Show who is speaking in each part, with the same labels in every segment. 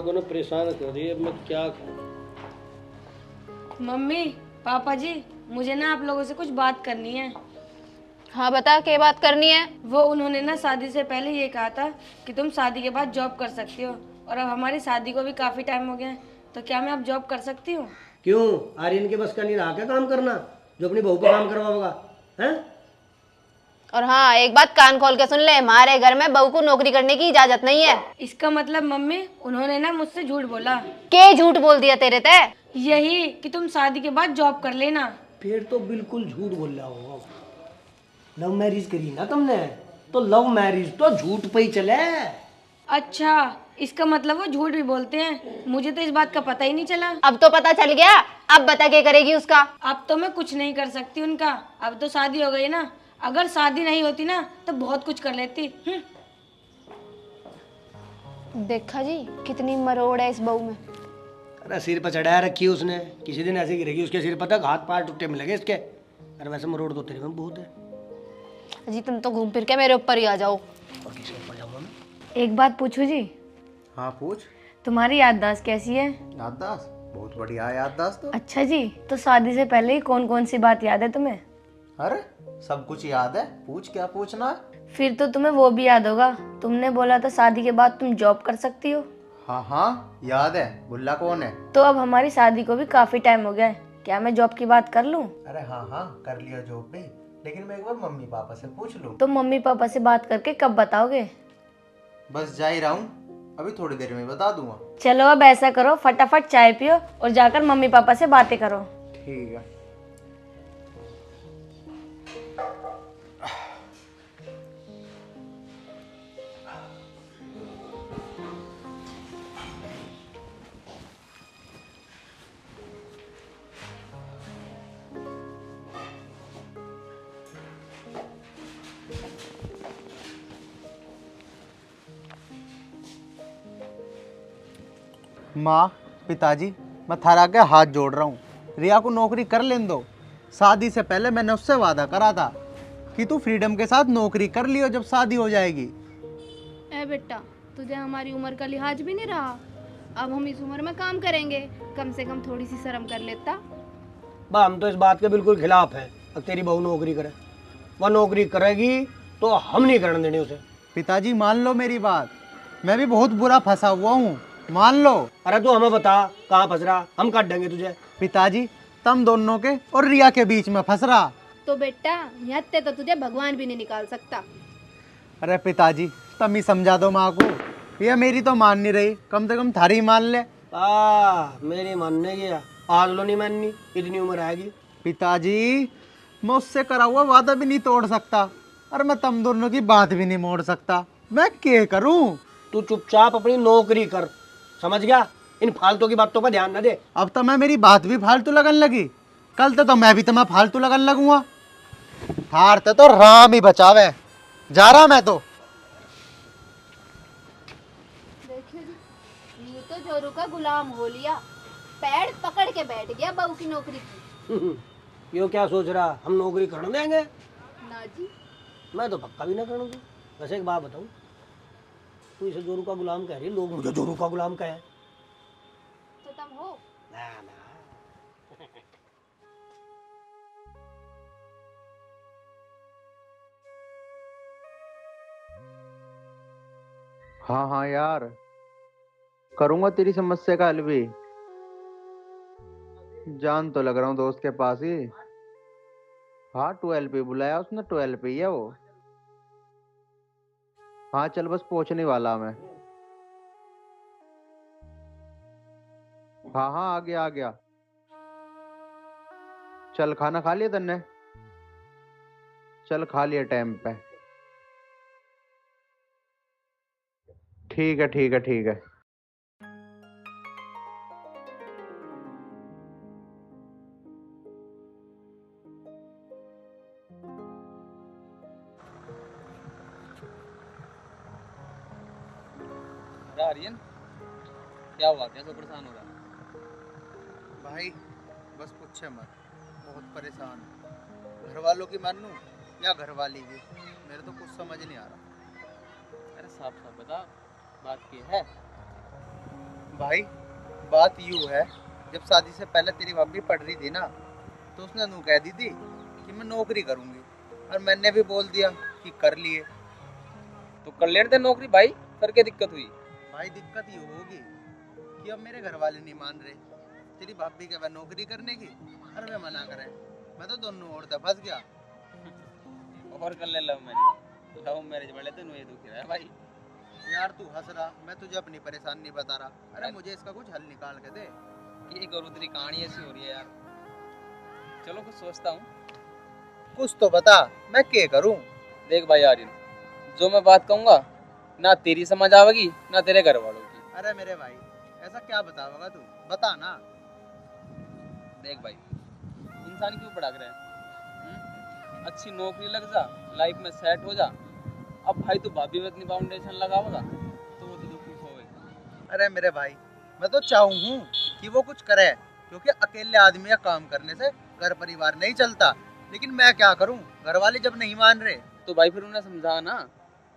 Speaker 1: को ना परेशान कर रही है, मैं क्या करूं।
Speaker 2: मम्मी, पापा जी, मुझे ना आप लोगों से कुछ बात करनी है।
Speaker 3: हाँ बता, क्या बात करनी है?
Speaker 2: वो उन्होंने ना शादी से पहले ये कहा था कि तुम शादी के बाद जॉब कर सकती हो, और अब हमारी शादी को भी काफ़ी टाइम हो गया है, तो क्या मैं अब जॉब कर सकती हूँ?
Speaker 1: क्यों, आर्यन के बस का नहीं रहा क्या काम करना जो अपनी बहू पे काम करवाओगा? हैं?
Speaker 3: और हाँ, एक बात कान खोल के सुन ले, हमारे घर में बहू को नौकरी करने की इजाजत नहीं है।
Speaker 2: इसका मतलब मम्मी, उन्होंने ना मुझसे झूठ बोला।
Speaker 3: के झूठ बोल दिया तेरे ते?
Speaker 2: यही कि तुम शादी के बाद जॉब कर लेना।
Speaker 1: फिर तो बिल्कुल झूठ बोल रहा होगा। लव मैरिज करी ना तुमने, तो लव मैरिज तो झूठ पे ही चले।
Speaker 2: अच्छा, इसका मतलब वो झूठ भी बोलते हैं। मुझे तो इस बात का पता ही नहीं चला।
Speaker 3: अब तो पता चल गया। अब बता क्या करेगी उसका?
Speaker 2: अब तो मैं कुछ नहीं कर सकती उनका। अब तो शादी हो गई ना। अगर शादी नहीं होती ना तो बहुत कुछ कर लेती।
Speaker 3: देखा जी, कितनी मरोड़ है इस बहू में।
Speaker 1: अरे सिर पर चढ़ाया रखी उसने, किसी दिन ऐसे गिरेगी उसके सिर पर तक हाथ पार टूटे मिलेंगे इसके। अरे वैसे मरोड़ तो तेरे में बहुत है।
Speaker 3: जी तुम तो घूम फिर के मेरे ऊपर ही आ जाओ।
Speaker 1: और किसके ऊपर जाऊंगा मैं?
Speaker 2: एक बात पूछूं जी?
Speaker 4: हाँ पूछ।
Speaker 2: तुम्हारी याददाश्त कैसी है?
Speaker 4: याददाश्त बहुत बढ़िया है, याददाश्त तो।
Speaker 2: अच्छा जी, तो शादी से पहले ही कौन कौन सी बात याद है तुम्हें?
Speaker 4: अरे सब कुछ याद है, पूछ क्या पूछना है।
Speaker 2: फिर तो तुम्हें वो भी याद होगा, तुमने बोला था शादी के बाद तुम जॉब कर सकती हो।
Speaker 4: हाँ हाँ याद है, बुल्ला कौन है।
Speaker 2: तो अब हमारी शादी को भी काफी टाइम हो गया है, क्या मैं जॉब की बात कर लूं?
Speaker 4: अरे हाँ हाँ कर लिया जॉब भी, लेकिन मैं एक बार मम्मी पापा से पूछ लूँ।
Speaker 2: तो मम्मी पापा से बात करके कब बताओगे?
Speaker 4: बस जा ही रहा हूँ, अभी थोड़ी देर में बता दूंगा।
Speaker 2: चलो अब ऐसा करो, फटाफट चाय पियो और जाकर मम्मी पापा से बातें करो।
Speaker 4: ठीक है। माँ, पिताजी, मैं थारा के हाथ जोड़ रहा हूँ, रिया को नौकरी कर लेने दो। शादी से पहले मैंने उससे वादा करा था कि तू फ्रीडम के साथ नौकरी कर लियो जब शादी हो जाएगी।
Speaker 5: ए बेटा, तुझे हमारी उम्र का लिहाज भी नहीं रहा। अब हम इस उम्र में काम करेंगे, कम से कम थोड़ी सी शर्म कर लेता।
Speaker 1: बा हम तो इस बात के बिल्कुल खिलाफ हैं। अब तेरी बहू नौकरी करे, वह नौकरी करेगी तो हम नहीं करने देंगे उसे।
Speaker 4: पिताजी मान लो मेरी बात, मैं भी बहुत बुरा फंसा हुआ हूँ, मान लो।
Speaker 1: अरे तू हमें बता कहाँ फंस रहा, हम काट देंगे तुझे।
Speaker 4: पिताजी तुम दोनों के और रिया के बीच में फंस रहा।
Speaker 5: तो बेटा, यहाँ ते तो तुझे भगवान भी नहीं निकाल सकता।
Speaker 4: अरे पिताजी तुम ही समझा दो माँ को, ये मेरी तो मान नहीं रही, कम से कम थारी मान ले।
Speaker 1: मेरी मानने की आज लो नहीं माननी, इतनी उम्र आएगी।
Speaker 4: पिताजी मैं उससे करा हुआ वादा भी नहीं तोड़ सकता, और मैं तुम दोनों की बात भी नहीं मोड़ सकता, मैं क्या करूं।
Speaker 1: तू चुपचाप अपनी नौकरी कर, समझ गया? इन फालतू की बातों पर ध्यान न दे।
Speaker 4: अब तो मैं मेरी बात भी फालतू लगन लगी, कल तो मैं भी तुम्हें फालतू लगन लगूंगा। थार तो राम ही बचावे, जा रहा मैं तो।
Speaker 5: देखिए जी, ये तो जोरू का गुलाम हो लिया, पैर पकड़ के बैठ गया बहू की नौकरी की।
Speaker 1: यो क्या सोच रहा, हम नौकरी करने देंगे?
Speaker 5: ना जी।
Speaker 1: मैं तो पक्का भी ना करूँगी। वैसे एक बात बताऊँ, तू इसे जोरू का गुलाम कह रही है, लोग मुझे जोरू का गुलाम कहे।
Speaker 5: तो तुम हो?
Speaker 1: ना ना।
Speaker 4: हाँ हाँ यार, करूंगा तेरी समस्या का हल भी। जान तो लग रहा हूँ दोस्त के पास ही। हाँ 12 पे बुलाया उसने, 12 पे ही है वो। हाँ चल बस पहुंचने वाला मैं। हाँ हाँ आ गया आ गया। चल खाना खा लिया तन्ने? चल खा लिया टाइम पे। ठीक है ठीक है ठीक है।
Speaker 6: आर्यन, क्या हुआ? कैसे परेशान हो रहा है?
Speaker 4: भाई बस पूछे मत, बहुत परेशान हूं। घर वालों की मानूं या घर वाली की, मेरे तो कुछ समझ नहीं आ रहा।
Speaker 6: अरे साफ साफ बता, बात की है।
Speaker 4: भाई बात यूँ है, जब शादी से पहले तेरी भाभी पढ़ रही थी ना, तो उसने नू कह दी थी कि मैं नौकरी करूंगी, और मैंने भी बोल दिया कि कर लिए।
Speaker 6: तो कर लेने दे नौकरी भाई, सर क्या दिक्कत हुई?
Speaker 4: भाई दिक्कत ये होगी कि अब मेरे घर वाले नहीं मान रहे, तेरी भाभी के वह नौकरी करने की और वे मना करें। मैं तो दोनों ओर से फंस गया।
Speaker 6: और कर ले लव मैरिज वाले तो ये दुखी रहा है भाई।
Speaker 4: यार तू हंस रहा, मैं तुझे अपनी परेशानी बता रहा। अरे मुझे इसका कुछ हल निकाल के दे।
Speaker 6: ये करूँ, तेरी कहानी ऐसी हो रही है यार। चलो कुछ सोचता हूँ।
Speaker 4: कुछ तो बता, मैं क्या करूं?
Speaker 6: देख भाई आर्यन, जो मैं बात कहूँगा ना तेरी समझ आवेगी ना तेरे घर वालों की।
Speaker 4: अरे मेरे भाई, ऐसा क्या बताओगा तू? बता ना।
Speaker 6: देख भाई, इंसान क्यों पढ़ा रहे हैं? अच्छी नौकरी लग जा, लाइफ में सेट हो जा। अब भाई तू भाभी में इतनी फाउंडेशन लगाओगा तो वो तो दुखी होएगा।
Speaker 4: अरे मेरे भाई, मैं तो चाहूँ कि वो कुछ करे, क्योंकि अकेले आदमी का काम करने से घर परिवार नहीं चलता। लेकिन मैं क्या करूं, घर वाले जब नहीं मान रहे।
Speaker 6: तो भाई फिर उन्हें समझा ना,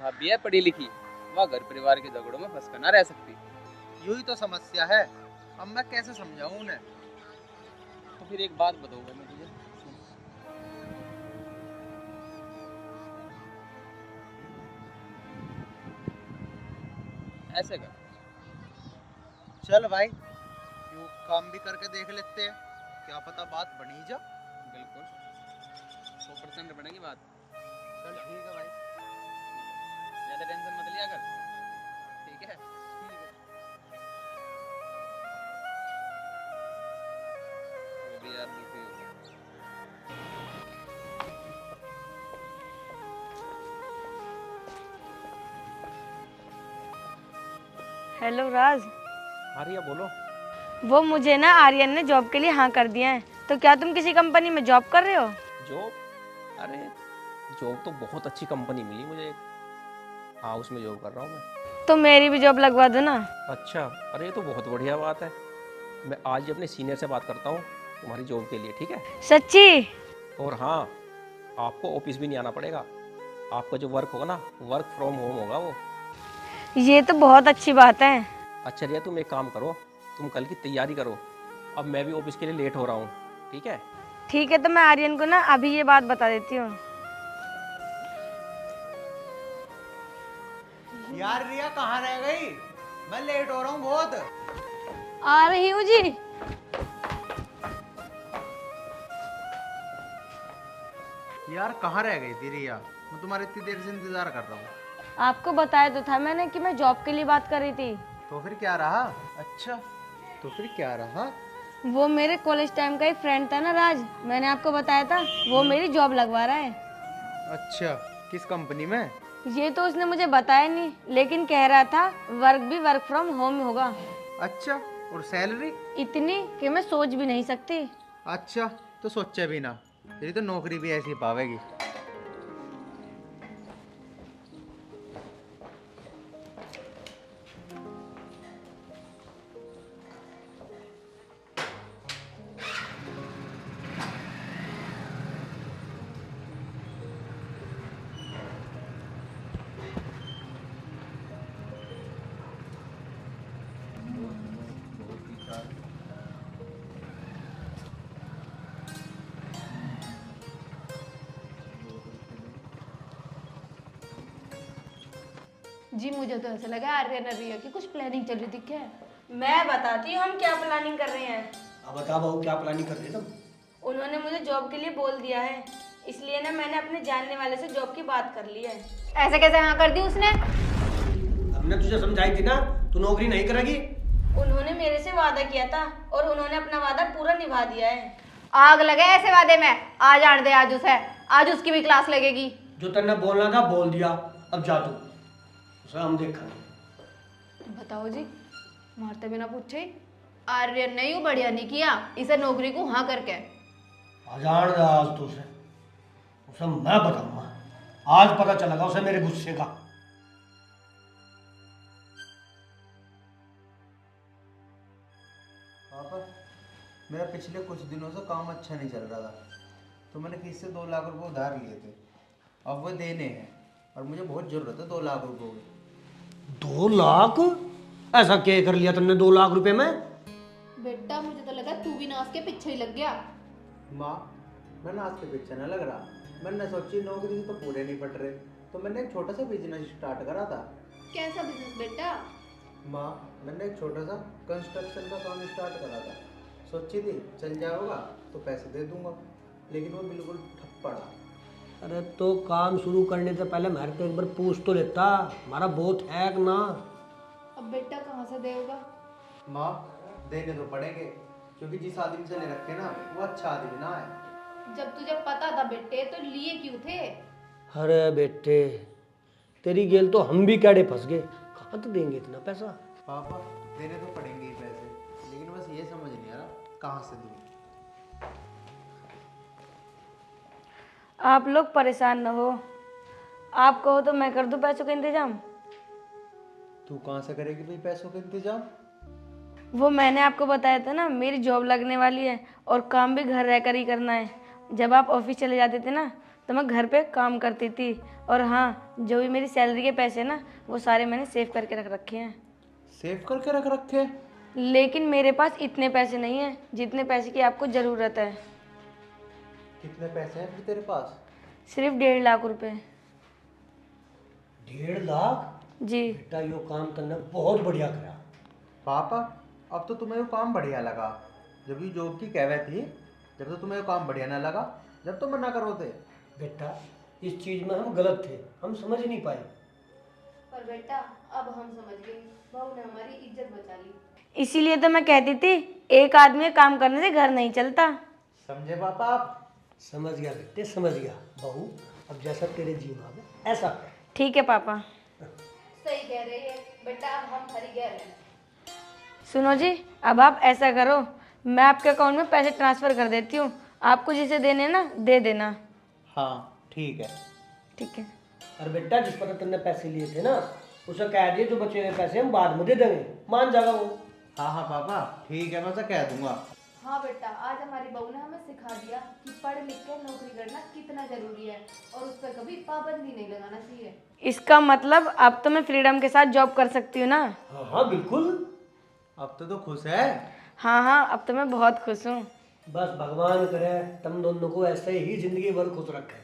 Speaker 6: भाभी है पढ़ी लिखी, वह घर परिवार के झगड़ों में फंस कर ना रह सकती।
Speaker 4: यही तो समस्या है, अब मैं कैसे समझाऊं उन्हें?
Speaker 6: तो फिर एक बात बताऊंगा मैं तुझे, सुन। ऐसे कर,
Speaker 4: चल भाई, यूं काम भी करके देख लेते हैं, क्या पता बात बनी जा।
Speaker 6: बिल्कुल 100% बनेगी बात।
Speaker 4: चल ठीक है भाई।
Speaker 6: ज्यादा टेंशन मत लिया कर, ठीक है? वो भी यार दुखी हो गया।
Speaker 2: हेलो राज,
Speaker 1: हाँ रिया बोलो।
Speaker 2: वो मुझे ना आर्यन ने जॉब के लिए हाँ कर दिया है, तो क्या तुम किसी कंपनी में जॉब कर रहे हो?
Speaker 7: जॉब? अरे जॉब तो बहुत अच्छी कंपनी मिली मुझे एक। हाँ उसमें जॉब कर रहा हूँ मैं।
Speaker 2: तो मेरी भी जॉब लगवा दो ना।
Speaker 7: अच्छा, अरे ये तो बहुत बढ़िया बात है। मैं आज ही अपने सीनियर से बात करता हूँ तुम्हारी जॉब के लिए, ठीक है?
Speaker 2: सच्ची?
Speaker 7: और हाँ, आपको ऑफिस भी नहीं आना पड़ेगा। आपका जो वर्क होगा ना, वर्क फ्रॉम होम होगा वो।
Speaker 2: ये तो बहुत अच्छी बात है।
Speaker 7: अच्छा रिया, तुम एक काम करो, तुम कल की तैयारी करो। अब मैं भी ऑफिस के लिए लेट हो रहा हूँ, ठीक है?
Speaker 2: ठीक है, तो मैं आर्यन को ना अभी ये बात बता देती हूँ।
Speaker 4: यार रिया कहाँ रह गई? मैं लेट हो रहा हूँ बहुत।
Speaker 2: आ रही हूँ जी।
Speaker 4: यार कहाँ रह गई थी रिया? मैं तुम्हारे इतनी देर से इंतजार कर रहा हूँ।
Speaker 2: आपको बताया तो था मैंने कि मैं जॉब के लिए बात कर रही थी।
Speaker 4: तो फिर क्या रहा? अच्छा, तो फिर क्या रहा?
Speaker 2: वो मेरे कॉलेज टाइम का ही फ्रेंड था ना राज, मैंने आपको बताया था, वो मेरी जॉब लगवा रहा है।
Speaker 4: अच्छा, किस कंपनी में?
Speaker 2: ये तो उसने मुझे बताया नहीं, लेकिन कह रहा था वर्क भी वर्क फ्रॉम होम होगा।
Speaker 4: अच्छा, और सैलरी?
Speaker 2: इतनी कि मैं सोच भी नहीं सकती।
Speaker 4: अच्छा, तो सोचे भी ना, तेरी तो नौकरी भी ऐसी पावेगी।
Speaker 5: जी मुझे तो ऐसा लगा आर्यन और रिया की कुछ प्लानिंग चल रही थी क्या?
Speaker 2: मैं बताती हूँ हम क्या प्लानिंग कर रहे हैं।
Speaker 1: अब बता बहू, क्या प्लानिंग कर रही है तुम?
Speaker 2: उन्होंने मुझे जॉब के लिए बोल दिया है, इसलिए ना मैंने अपने जानने वाले से जॉब की बात कर ली है।
Speaker 3: ऐसे कैसे हाँ कर दी उसने?
Speaker 1: हमने तुझे समझाई थी ना, तू नौकरी नहीं करेगी।
Speaker 2: उन्होंने मेरे से वादा किया था और उन्होंने अपना वादा पूरा निभा दिया है।
Speaker 3: आग लगे ऐसे वादे में। आज आड़ दे आज उसे, आज उसकी भी क्लास लगेगी।
Speaker 1: जो तेने बोलना था बोल दिया, अब जा तू, उसे हम देखा।
Speaker 5: बताओ जी, मारते बिना पूछे ही आर्यन ने यूं बढ़िया नहीं किया इसे नौकरी को हाँ करके।
Speaker 1: हजार दे आज तो उसे मैं बताऊंगा। आज पता चलेगा उसे मेरे गुस्से का।
Speaker 4: पापा, मेरा पिछले कुछ दिनों से काम अच्छा नहीं चल रहा था, तो मैंने किसी से 2 लाख रुपए उधार लिए थे। अब वो देने हैं और मुझे बहुत जरूरत है 2 लाख रुपए की।
Speaker 1: 2 लाख? ऐसा क्या कर लिया तुमने 2 लाख रुपए में?
Speaker 5: बेटा मुझे तो लगा तू भी नाश के पीछे ही लग गया।
Speaker 4: माँ मैं नाच के पीछे न लग रहा, मैंने सोची नौकरी से तो पूरे नहीं पट रहे, तो मैंने एक छोटा सा बिजनेस स्टार्ट करा था।
Speaker 5: कैसा बिजनेस बेटा?
Speaker 4: माँ मैंने एक छोटा सा कंस्ट्रक्शन का काम स्टार्ट करा था। सोची थी चल जाएगा तो पैसे दे दूंगा, लेकिन वो बिल्कुल ठप पड़ा।
Speaker 1: अरे तो काम शुरू करने से पहले मेरे को एक बार पूछ तो लेता, हमारा बहुत है ना।
Speaker 5: अब बेटा कहाँ से देगा?
Speaker 4: माँ देने तो पड़ेंगे, क्योंकि जिस आदमी से ले रखे ना वो अच्छा आदमी ना है।
Speaker 5: जब तुझे पता था बेटे तो लिए क्यों थे?
Speaker 1: अरे बेटे तेरी गेल तो हम भी कैडे फंस गए, कहाँ तो देंगे इतना पैसा?
Speaker 4: पापा देने तो पड़ेंगे ही पैसे, लेकिन बस ये समझ नहीं आ रहा कहाँ से दूँ।
Speaker 2: आप लोग परेशान न हो, आप कहो तो मैं कर दूं पैसों का इंतजाम।
Speaker 4: तू कहाँ से करेगी भाई पैसों का इंतजाम?
Speaker 2: वो मैंने आपको बताया था ना, मेरी जॉब लगने वाली है और काम भी घर रहकर ही करना है। जब आप ऑफिस चले जाते थे ना तो मैं घर पे काम करती थी, और हाँ जो भी मेरी सैलरी के पैसे ना वो सारे मैंने सेव करके रख रखे हैं।
Speaker 4: सेव करके रख रखे?
Speaker 2: लेकिन मेरे पास इतने पैसे नहीं हैं जितने पैसे की आपको ज़रूरत है।
Speaker 4: कितने पैसे हैं फिर तेरे पास?
Speaker 2: सिर्फ 1.5 लाख रुपए।
Speaker 1: 1.5 लाख?
Speaker 2: जी।
Speaker 1: बेटा यो काम तुमने बहुत बढ़िया करा।
Speaker 4: पापा अब तो तुम्हें वो काम बढ़िया लगा, जब ये जॉब की कहवत थी, जब तो तुम्हें वो काम बढ़िया ना लगा, जब तो मना करो थे।
Speaker 1: बेटा इस चीज में हम गलत थे, हम समझ नहीं पाए।
Speaker 5: पर बेटा अब हम समझ गए, बहू ने हमारी इज्जत बचा ली।
Speaker 2: इसीलिए तो मैं कहती थी एक आदमी के काम करने से घर नहीं चलता।
Speaker 4: समझे पापा आप?
Speaker 1: समझ गया बेटे समझ गया। बहू अब जैसा तेरे जी में आवे ऐसा कर।
Speaker 2: ठीक है पापा।
Speaker 5: सही कह रही है बेटा, अब हम हरी गए हैं।
Speaker 2: सुनो जी, अब आप ऐसा करो, मैं आपके अकाउंट में पैसे ट्रांसफ़र कर देती हूँ, आपको जिसे देने ना दे देना।
Speaker 4: हाँ ठीक है।
Speaker 2: ठीक है।
Speaker 1: और बेटा जिस पर तुमने पैसे लिए थे ना उसे कह दिए जो बचे हुए पैसे हम बाद में दे देंगे, मान जाएगा वो।
Speaker 4: हाँ हाँ पापा ठीक है, मैं उसे कह दूंगा।
Speaker 5: हाँ बेटा, आज हमारी बहू ने हमें सिखा दिया कि पढ़ लिख कर नौकरी करना कितना जरूरी है और उस पर कभी पाबंदी नहीं लगाना चाहिए।
Speaker 2: इसका मतलब अब तो मैं फ्रीडम के साथ जॉब कर सकती हूँ ना?
Speaker 1: हाँ हाँ बिल्कुल।
Speaker 4: अब तो खुश है।
Speaker 2: हाँ हाँ, अब तो मैं बहुत खुश हूँ।
Speaker 1: बस भगवान करे तुम दोनों को ऐसे ही जिंदगी भर खुश रखे।